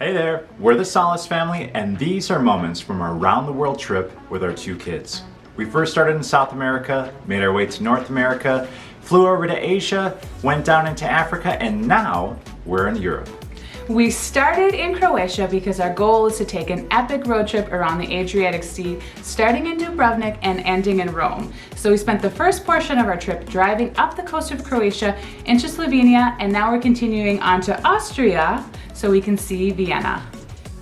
Hey there, we're the Solace family, and these are moments from our round-the-world trip with our two kids. We first started in South America, made our way to North America, flew over to Asia, went down into Africa, and now we're in Europe. We started in Croatia because our goal is to take an epic road trip around the Adriatic Sea, starting in Dubrovnik and ending in Rome. So we spent the first portion of our trip driving up the coast of Croatia into Slovenia, and now we're continuing on to Austria so we can see Vienna.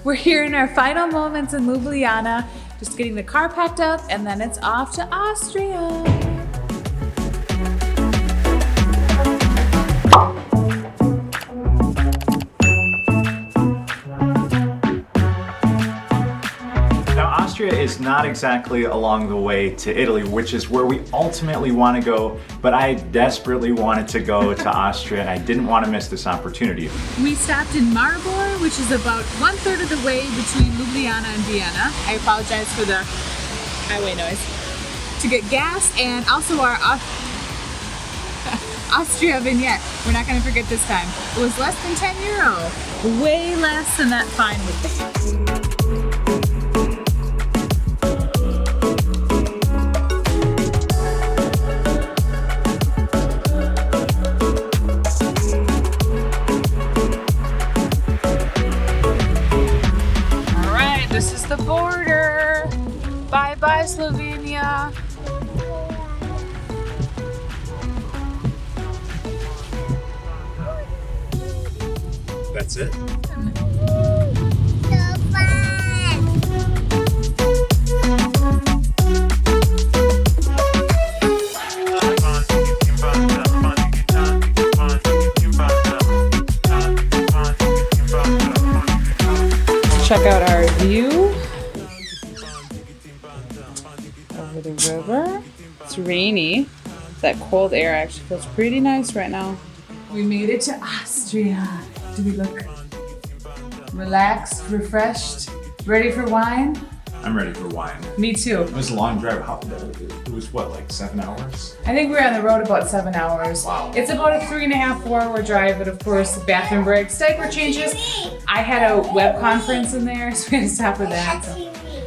We're here in our final moments in Ljubljana, just getting the car packed up, and then it's off to Austria. Austria is not exactly along the way to Italy, which is where we ultimately want to go, but I desperately wanted to go to Austria and I didn't want to miss this opportunity. We stopped in Maribor, which is about 1/3 of the way between Ljubljana and Vienna. I apologize for the highway noise. To get gas and also our Austria vignette. We're not going to forget this time. It was less than €10. Way less than that fine would be. This is the border. Bye-bye, Slovenia. That's it. Check out our view over the river. It's rainy. That cold air actually feels pretty nice right now. We made it to Austria. Do we look relaxed, refreshed, ready for wine? I'm ready for wine. Me too. It was a long drive. It was what, like 7 hours? I think we were on the road about 7 hours. Wow. It's about a 3.5, 4-hour drive, but of course, bathroom breaks, diaper changes. I had a web conference in there, so we had to stop for that.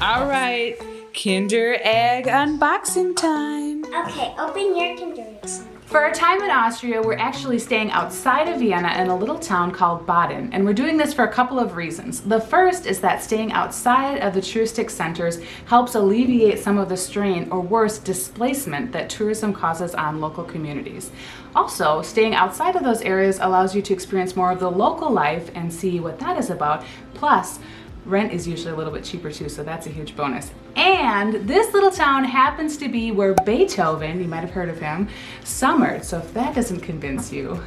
All right, Kinder Egg unboxing time. Okay, open your Kinder Eggs. For our time in Austria, we're actually staying outside of Vienna in a little town called Baden, and we're doing this for a couple of reasons. The first is that staying outside of the touristic centers helps alleviate some of the strain, or worse, displacement that tourism causes on local communities. Also, staying outside of those areas allows you to experience more of the local life and see what that is about. Plus, rent is usually a little bit cheaper too, so that's a huge bonus. And this little town happens to be where Beethoven, you might have heard of him, summered, so if that doesn't convince you.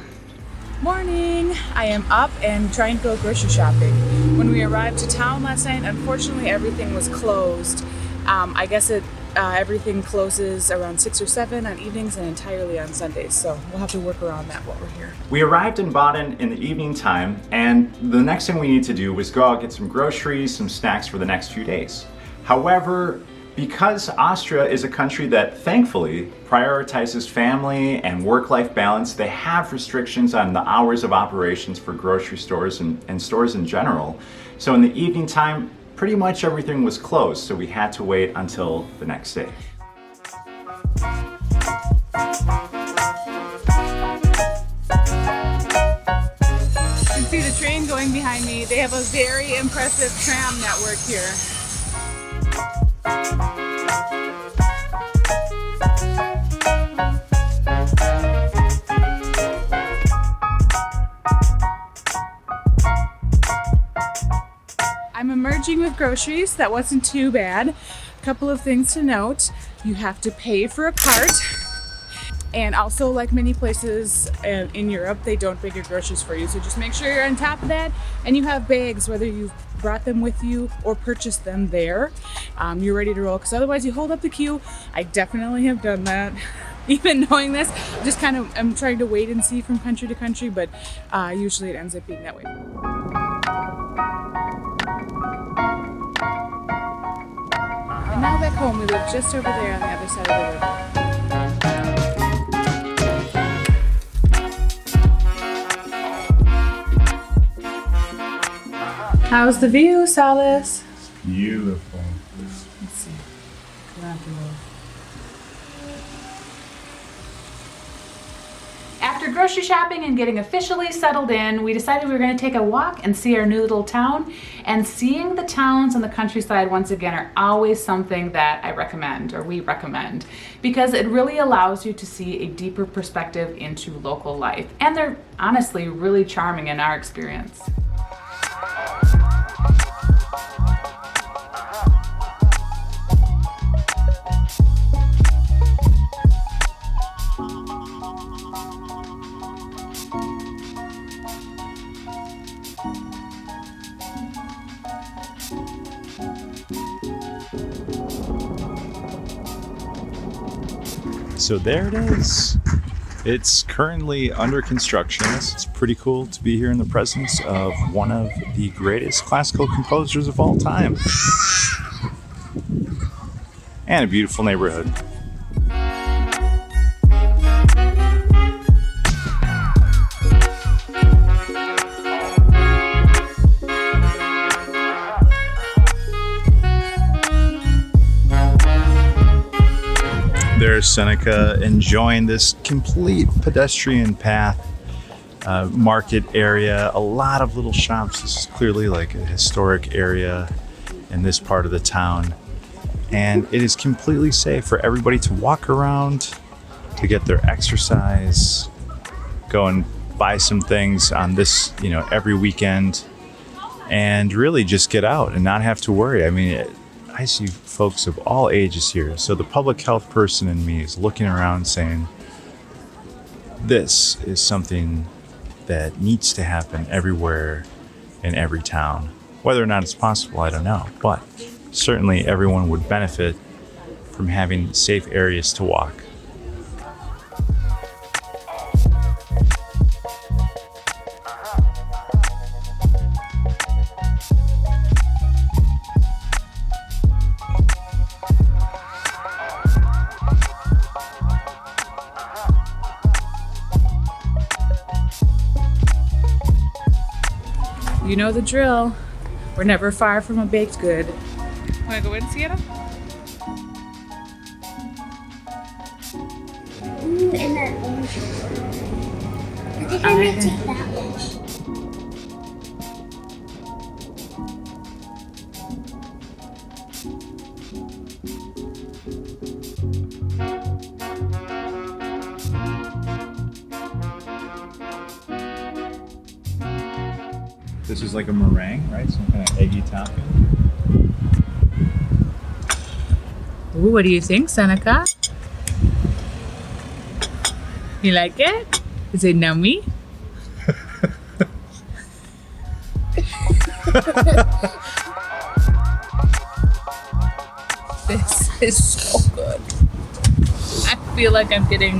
Morning! I am up and trying to go grocery shopping. When we arrived to town last night, unfortunately everything was closed. I guess everything closes around 6 or 7 on evenings and entirely on Sundays, so we'll have to work around that while we're here. We arrived in Baden in the evening time, and the next thing we need to do was go out, get some groceries, some snacks for the next few days. However, because Austria is a country that thankfully prioritizes family and work-life balance, they have restrictions on the hours of operations for grocery stores and stores in general. So in the evening time, pretty much everything was closed, so we had to wait until the next day. You can see the train going behind me. They have a very impressive tram network here. I'm emerging with groceries. That wasn't too bad. A couple of things to note. You have to pay for a cart. And also, like many places in Europe, they don't bag your groceries for you. So just make sure you're on top of that. And you have bags, whether you've brought them with you or purchased them there. You're ready to roll, because otherwise you hold up the queue. I definitely have done that. Even knowing this, just kind of, I'm trying to wait and see from country to country, but usually it ends up being that way. And now back home, we live just over there on the other side of the river. How's the view, Salis? Beautiful. Let's see. Go out the road. After grocery shopping and getting officially settled in, we decided we were going to take a walk and see our new little town. And seeing the towns on the countryside once again are always something that I recommend, or we recommend, because it really allows you to see a deeper perspective into local life. And they're honestly really charming in our experience. So there it is. It's currently under construction. It's pretty cool to be here in the presence of one of the greatest classical composers of all time. And a beautiful neighborhood. There's Seneca enjoying this complete pedestrian path, market area, a lot of little shops. This is clearly like a historic area in this part of the town. And it is completely safe for everybody to walk around, to get their exercise, go and buy some things on this, every weekend, and really just get out and not have to worry. I mean, I see folks of all ages here. So the public health person in me is looking around saying, this is something that needs to happen everywhere in every town. Whether or not it's possible, I don't know. But certainly everyone would benefit from having safe areas to walk. You know the drill. We're never far from a baked good. Wanna go in, Sienna? Ooh, and that orange. I think I'm gonna take that one. This is like a meringue, right? Some kind of eggy topping. Ooh, what do you think, Seneca? You like it? Is it nummy? This is so good. I feel like I'm getting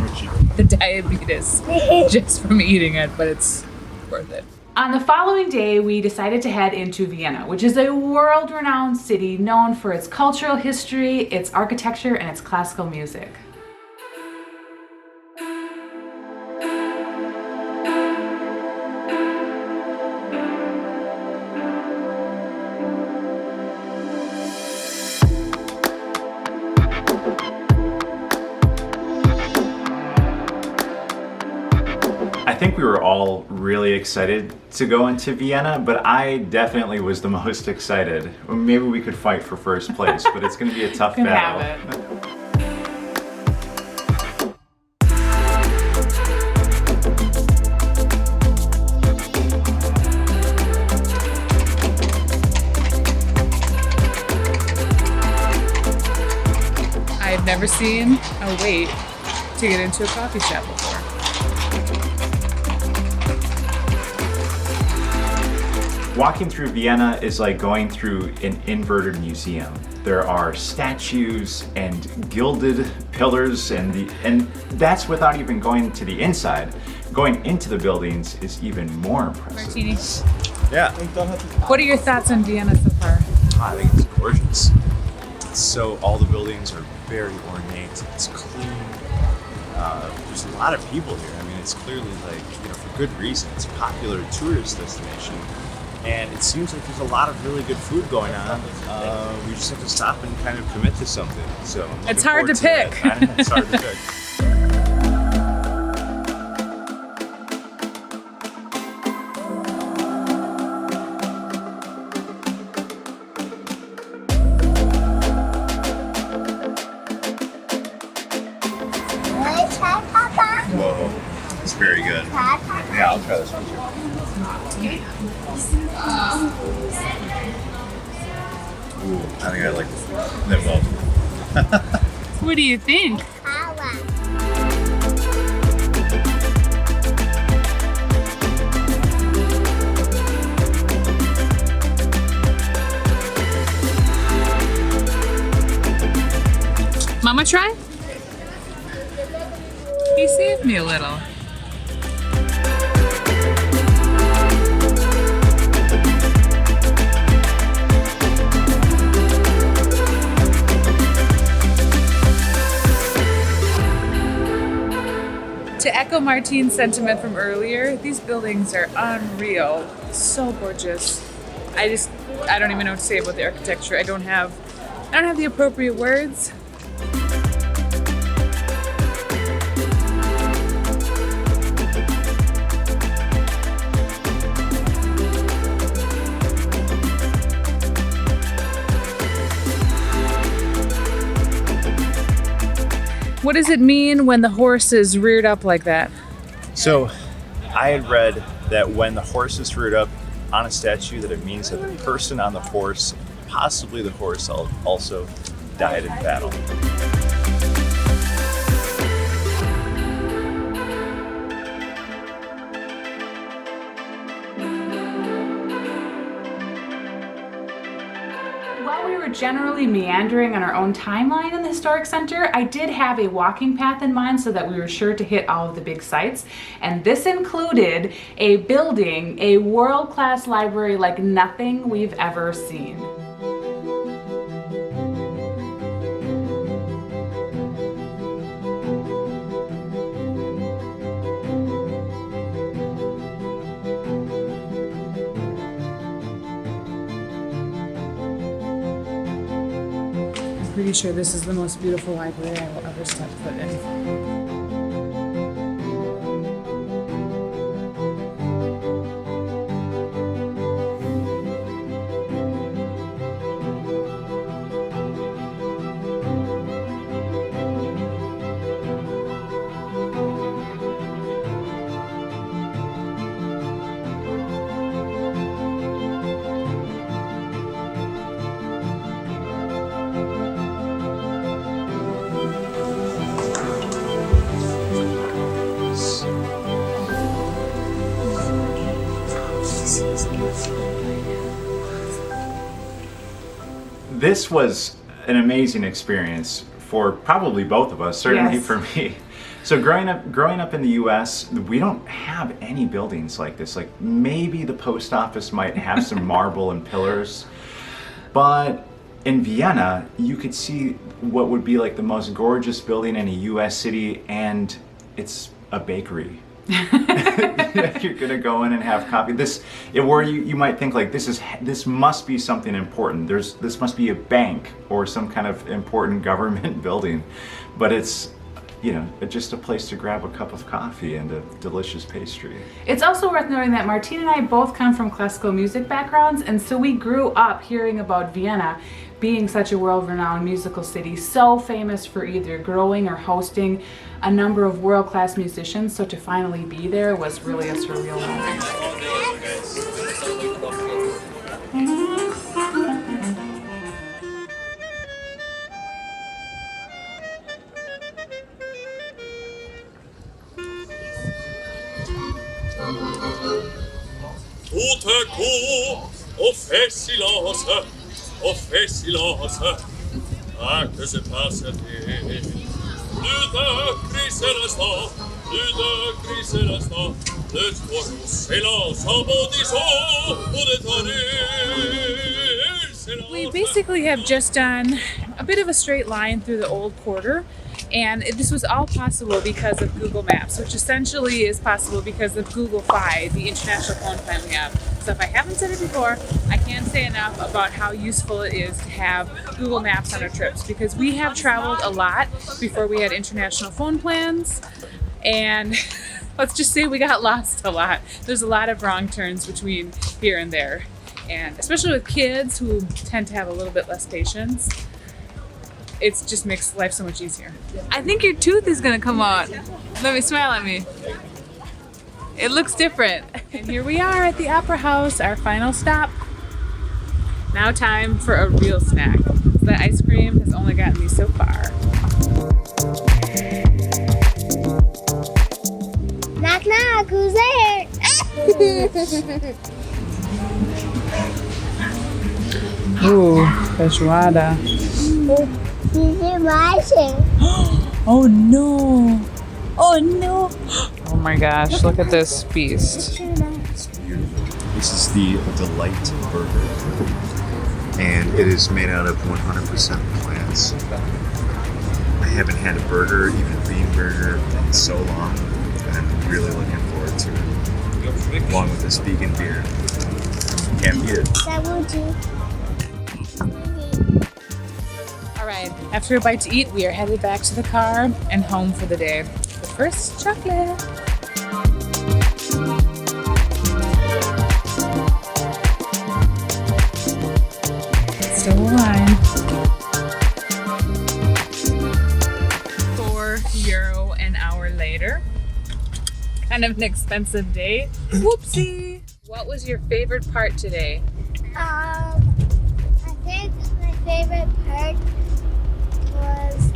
the diabetes just from eating it, but it's worth it. On the following day, we decided to head into Vienna, which is a world-renowned city known for its cultural history, its architecture, and its classical music. I think we were all really excited to go into Vienna, but I definitely was the most excited. Maybe we could fight for first place, but it's going to be a tough battle. Have it. I've never seen a wait to get into a coffee shop before. Walking through Vienna is like going through an inverted museum. There are statues and gilded pillars, and that's without even going to the inside. Going into the buildings is even more impressive. Martini, Yeah. what are your thoughts on Vienna so far? I think it's gorgeous. So all the buildings are very ornate. It's clean. There's a lot of people here. I mean, it's clearly like, for good reason. It's a popular tourist destination. and it seems like there's a lot of really good food going on. We just have to stop and kind of commit to something. So It's hard to pick. It's hard to pick. Want to try, Papa? Whoa, it's very good. Try, Papa? Yeah, I'll try this one too. Ooh, I think I like them both. What do you think? Papa. Mama try? He saved me a little. To echo Martine's sentiment from earlier, these buildings are unreal. So gorgeous. I don't even know what to say about the architecture. I don't have the appropriate words. What does it mean when the horse is reared up like that? So, I had read that when the horse is reared up on a statue, that it means that the person on the horse, possibly the horse, also died in battle. While we were generally meandering on our own timeline in the historic center, I did have a walking path in mind so that we were sure to hit all of the big sites. And this included a building, a world-class library like nothing we've ever seen. Pretty sure this is the most beautiful library I will ever step foot in. This was an amazing experience for probably both of us, certainly Yes. for me. So growing up in the US, we don't have any buildings like this. Like maybe the post office might have some marble and pillars, but in Vienna, you could see what would be like the most gorgeous building in a US city, and it's a bakery. You're gonna go in and have coffee. Where you might think like this must be something important. This must be a bank or some kind of important government building, but it's just a place to grab a cup of coffee and a delicious pastry. It's also worth noting that Martine and I both come from classical music backgrounds, and so we grew up hearing about Vienna being such a world-renowned musical city, so famous for either growing or hosting a number of world-class musicians. So to finally be there was really a surreal moment. Tout à coup, on fait silence, ah que se passe-t-il? Plus de cris c'est l'instant, le tourneau s'élance en bondissant pour détonner. We basically have just done a bit of a straight line through the old quarter, And this was all possible because of Google Maps, which essentially is possible because of Google Fi, the international phone plan we have. So if I haven't said it before, I can't say enough about how useful it is to have Google Maps on our trips, because we have traveled a lot before we had international phone plans, and let's just say we got lost a lot. There's a lot of wrong turns between here and there, and especially with kids who tend to have a little bit less patience, it just makes life so much easier. I think your tooth is gonna come out. Let me smile at me. It looks different. And here we are at the Opera House, our final stop. Now time for a real snack. The ice cream has only gotten me so far. Knock knock, who's there? Ooh, feijoada. He's watching. Oh no! Oh no! Oh my gosh, look at this beast. This is the Delight Burger, and it is made out of 100% plants. I haven't had a burger, even a bean burger, in so long, and I'm really looking forward to it, along with this vegan beer. Can't beat it. That will do. All right, after a bite to eat, we are headed back to the car and home for the day. But first, chocolate. Still alive. €4 an hour later. Kind of an expensive day. Whoopsie. What was your favorite part today? I think my favorite part was,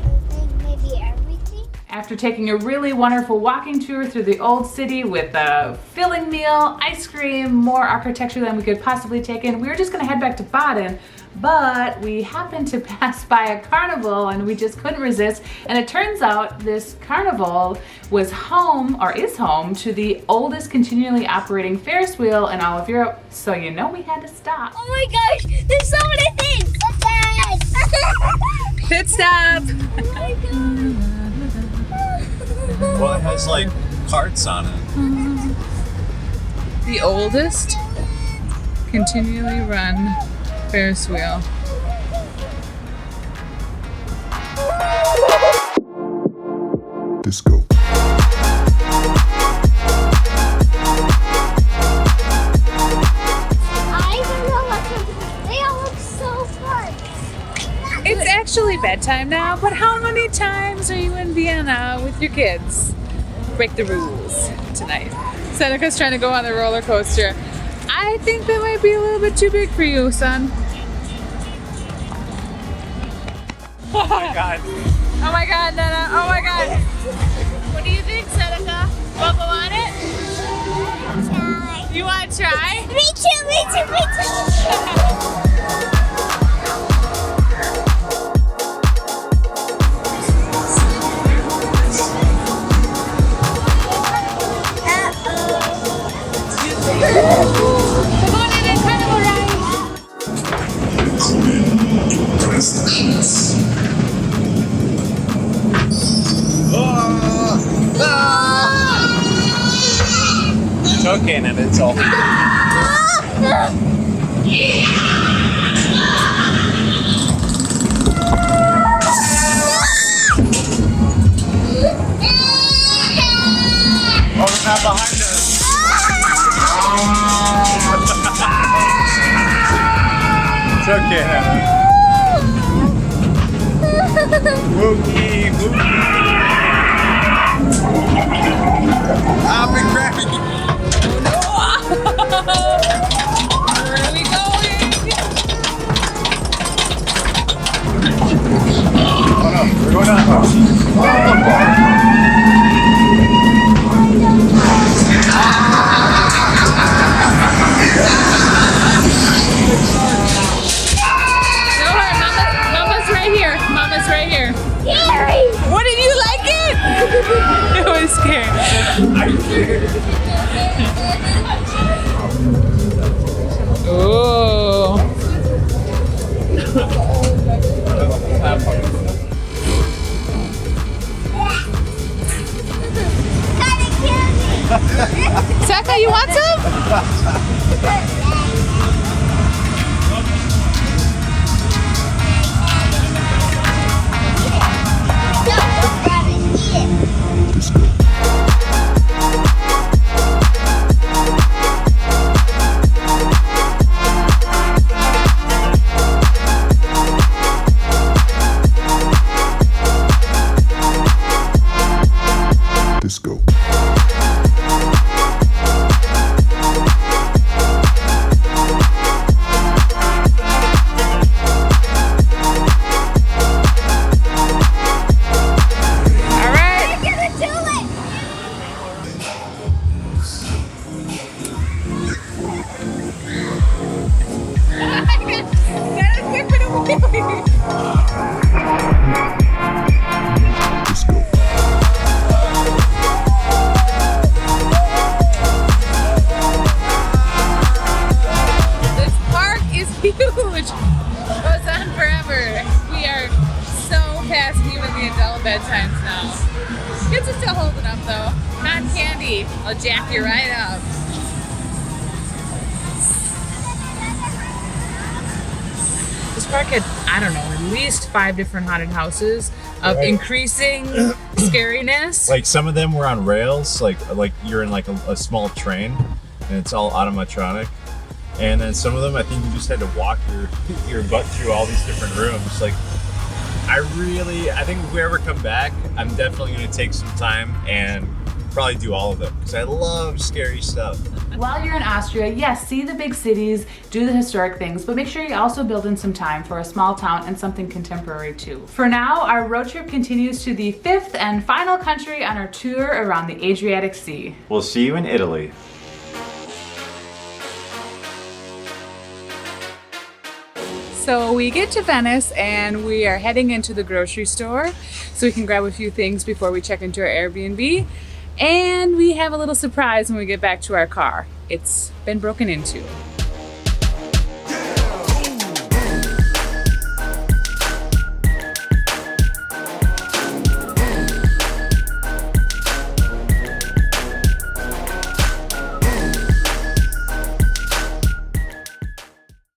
maybe everything. After taking a really wonderful walking tour through the old city with a filling meal, ice cream, more architecture than we could possibly take in, we were just gonna head back to Baden, but we happened to pass by a carnival and we just couldn't resist. And it turns out this carnival was home, or is home, to the oldest continually operating Ferris wheel in all of Europe. So you know we had to stop. Oh my gosh, there's so many things! Pit stop! Oh my god! Well, it has like carts on it. The oldest continually run Ferris wheel. Disco. I don't know what to do. They all look so fun. It's actually bedtime now, but how many times are you in Vienna with your kids? Break the rules tonight. Seneca's trying to go on the roller coaster. I think that might be a little bit too big for you, son. Oh my god. Oh my god, Nana. Oh my god. What do you think, Seneca? Bubba on it? You want to try? Me too, me too, me too. Come on in and carnival ride. It's okay, Nana, it's all. Oh, they're not behind us. It's okay, Nana. Wookie, wookie. I've been grabbing you. Where are we going? Oh no, we're going down. Mama's right here. Mama's right here. Scary. What, did you like it? It was scary. Oh. Saka, you want some? Bedtimes now. Kids are still holding up though. Cotton candy. I'll jack you right up. This park had, I don't know, at least 5 different haunted houses of increasing scariness. Like some of them were on rails, like you're in like a small train and it's all automatronic. And then some of them I think you just had to walk your butt through all these different rooms. Like I think if we ever come back, I'm definitely going to take some time and probably do all of them because I love scary stuff. While you're in Austria, yes, see the big cities, do the historic things, but make sure you also build in some time for a small town and something contemporary too. For now, our road trip continues to the 5th and final country on our tour around the Adriatic Sea. We'll see you in Italy. So we get to Venice and we are heading into the grocery store so we can grab a few things before we check into our Airbnb. And we have a little surprise when we get back to our car. It's been broken into.